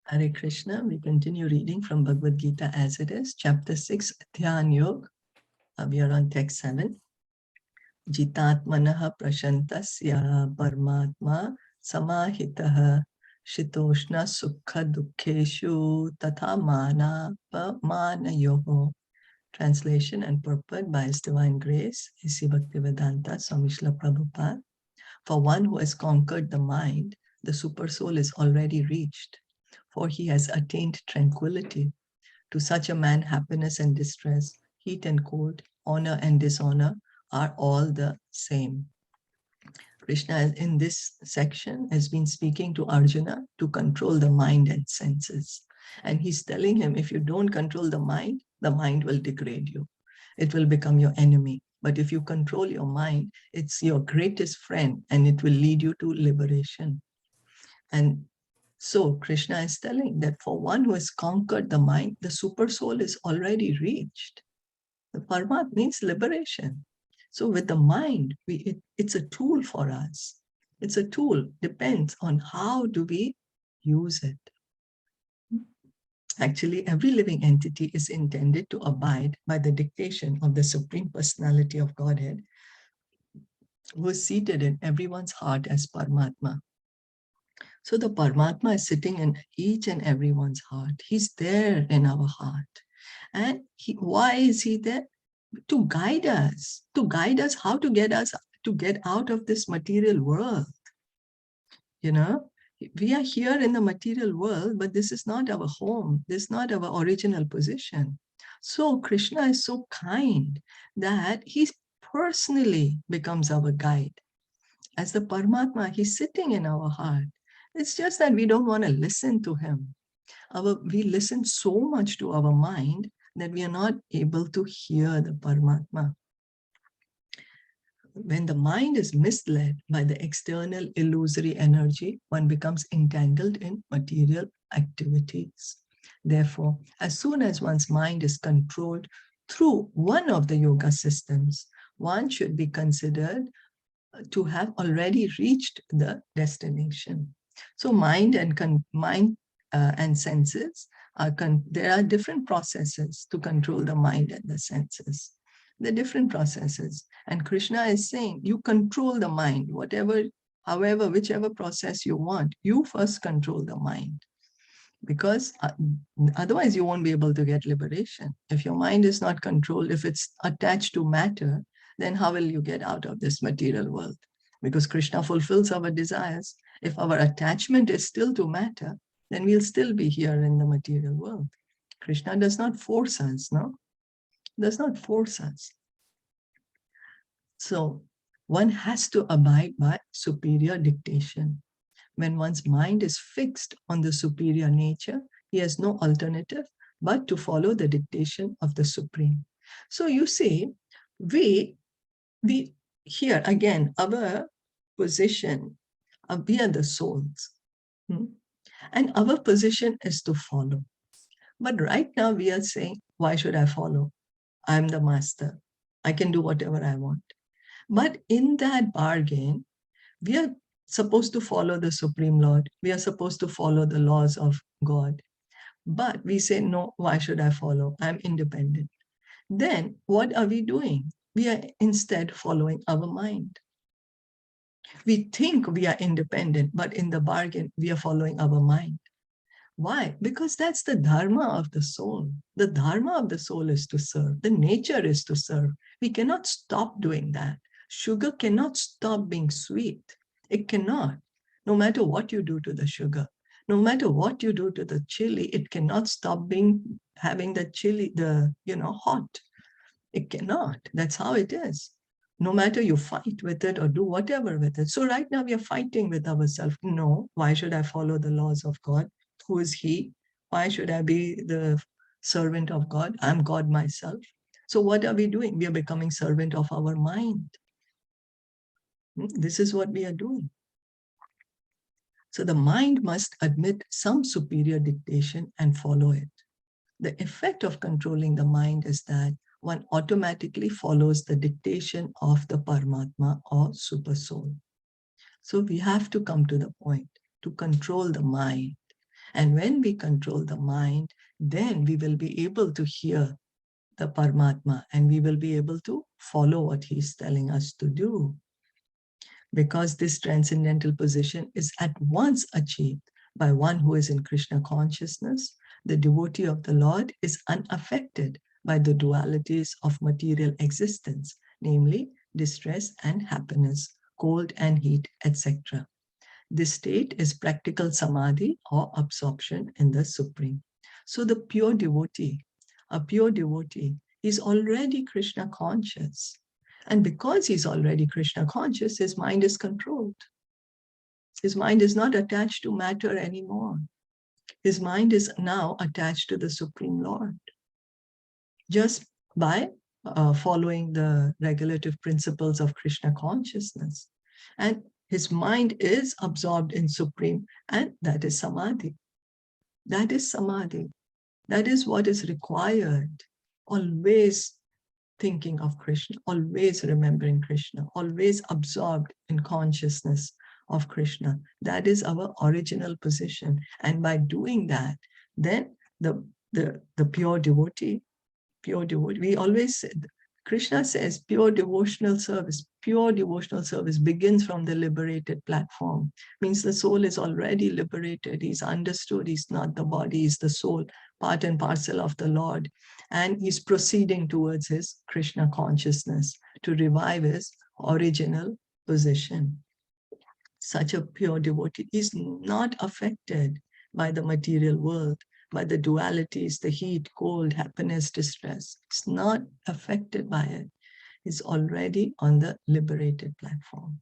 Hare Krishna. We continue reading from Bhagavad Gita as it is, chapter 6, Dhyan Yoga. We are on text 7. Jitatmanaha prashantasya parmatma samahitaha shitoshna sukha dukkeshu tatha mana pamanayoho. Translation and purport by His Divine Grace, A.C. Bhaktivedanta Swami Srila Prabhupada. For one who has conquered the mind, the supersoul is already reached, for he has attained tranquility. To such a man, happiness and distress, heat and cold, honor and dishonor are all the same. Krishna in this section has been speaking to Arjuna to control the mind and senses. And he's telling him, if you don't control the mind will degrade you. It will become your enemy. But if you control your mind, it's your greatest friend and it will lead you to liberation. And so Krishna is telling that for one who has conquered the mind, the super soul is already reached. The Paramat means liberation. So with the mind, it's a tool for us. It's a tool, depends on how do we use it. Actually, every living entity is intended to abide by the dictation of the Supreme Personality of Godhead, who is seated in everyone's heart as Paramatma. So the Paramatma is sitting in each and everyone's heart. He's there in our heart. And why is he there? To guide us how to get us to get out of this material world. You know, we are here in the material world, but this is not our home. This is not our original position. So Krishna is so kind that he personally becomes our guide. As the Paramatma, he's sitting in our heart. It's just that we don't want to listen to him. We listen so much to our mind that we are not able to hear the Paramatma. When the mind is misled by the external illusory energy, one becomes entangled in material activities. Therefore, as soon as one's mind is controlled through one of the yoga systems, one should be considered to have already reached the destination. So mind and senses there are different processes to control the mind and the senses. The different processes, and Krishna is saying you control the mind, whichever process you want, you first control the mind, because otherwise you won't be able to get liberation. If your mind is not controlled, if it's attached to matter, then how will you get out of this material world? Because Krishna fulfills our desires. If our attachment is still to matter, then we'll still be here in the material world. Krishna does not force us, no? Does not force us. So one has to abide by superior dictation. When one's mind is fixed on the superior nature, he has no alternative but to follow the dictation of the Supreme. So you see, we here again, our position, we are the souls. And our position is to follow. But right now we are saying, why should I follow? I'm the master. I can do whatever I want. But in that bargain, we are supposed to follow the Supreme Lord. We are supposed to follow the laws of God. But we say, no, why should I follow? I'm independent. Then what are we doing? We are instead following our mind. We think we are independent, but in the bargain, we are following our mind. Why? Because that's the dharma of the soul. The dharma of the soul is to serve. The nature is to serve. We cannot stop doing that. Sugar cannot stop being sweet. It cannot. No matter what you do to the sugar, no matter what you do to the chili, it cannot stop having the chili, hot. It cannot. That's how it is. No matter you fight with it or do whatever with it. So right now we are fighting with ourselves. No, why should I follow the laws of God? Who is he? Why should I be the servant of God? I'm God myself. So what are we doing? We are becoming servant of our mind. This is what we are doing. So the mind must admit some superior dictation and follow it. The effect of controlling the mind is that one automatically follows the dictation of the Paramatma or Super Soul. So we have to come to the point to control the mind. And when we control the mind, then we will be able to hear the Paramatma and we will be able to follow what he's telling us to do. Because this transcendental position is at once achieved by one who is in Krishna consciousness, the devotee of the Lord is unaffected by the dualities of material existence, namely distress and happiness, cold and heat, etc. This state is practical samadhi or absorption in the Supreme. So the pure devotee, a pure devotee, is already Krishna conscious. And because he's already Krishna conscious, his mind is controlled. His mind is not attached to matter anymore. His mind is now attached to the Supreme Lord. Just by following the regulative principles of Krishna consciousness. And his mind is absorbed in Supreme, and that is samadhi. That is samadhi. That is what is required. Always thinking of Krishna, always remembering Krishna, always absorbed in consciousness of Krishna. That is our original position. And by doing that, then the pure devotee, we always said, Krishna says pure devotional service begins from the liberated platform. Means the soul is already liberated. He's understood he's not the body, he's the soul, part and parcel of the Lord. And he's proceeding towards his Krishna consciousness to revive his original position. Such a pure devotee is not affected by the material world, by the dualities, the heat, cold, happiness, distress. It's not affected by it. It's already on the liberated platform.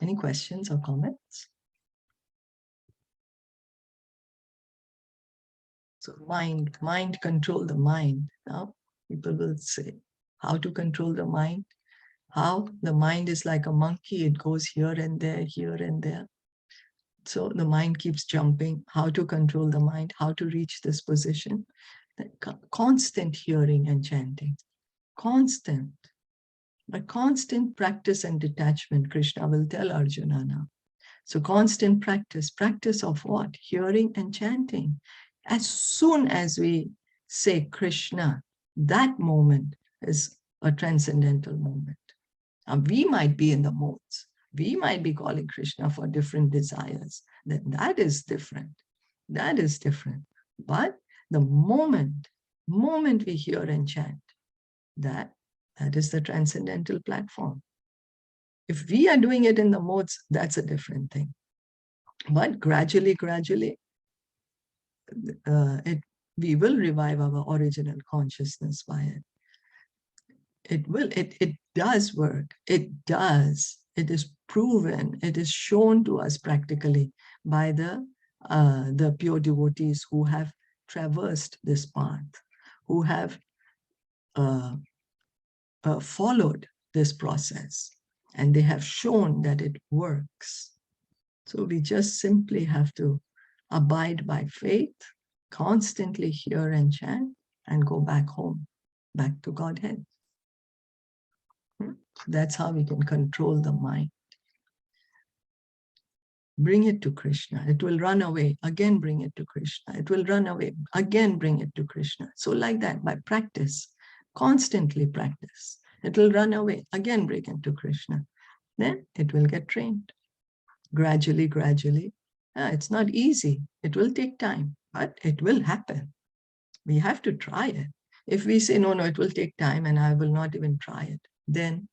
Any questions or comments? So mind control the mind. Now people will say, how to control the mind? How? The mind is like a monkey. It goes here and there, here and there. So the mind keeps jumping. How to control the mind? How to reach this position? Constant hearing and chanting. Constant. But constant practice and detachment, Krishna will tell Arjuna now. So constant practice of what? Hearing and chanting. As soon as we say Krishna, that moment is a transcendental moment. Now, we might be in the modes. We might be calling Krishna for different desires. That is different. That is different. But the moment we hear and chant, that is the transcendental platform. If we are doing it in the modes, that's a different thing. But gradually, we will revive our original consciousness by it. It does work. It does. It is proven. It is shown to us practically by the pure devotees who have traversed this path, who have followed this process, and they have shown that it works. So we just simply have to abide by faith, constantly hear and chant, and go back home, back to Godhead. That's how we can control the mind. Bring it to Krishna. It will run away. Again, bring it to Krishna. It will run away. Again, bring it to Krishna. So like that, by practice, constantly practice. It will run away. Again, bring it to Krishna. Then it will get trained. Gradually. It's not easy. It will take time, but it will happen. We have to try it. If we say, no, it will take time and I will not even try it, then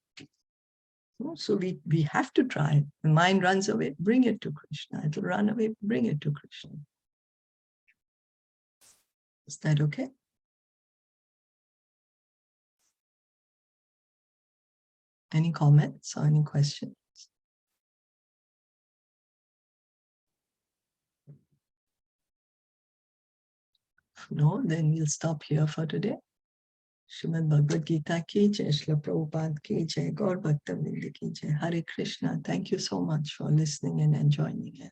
so we have to try it. The mind runs away, bring it to Krishna. It will run away, bring it to Krishna. Is that okay? Any comments or any questions? If no, then we'll stop here for today. Srimad Bhagavad Gita6, Shilpa Prabhupada ki jai, Gaur Bhakta Vrinda ki jai. Hare Krishna. Thank you so much for listening and enjoying it.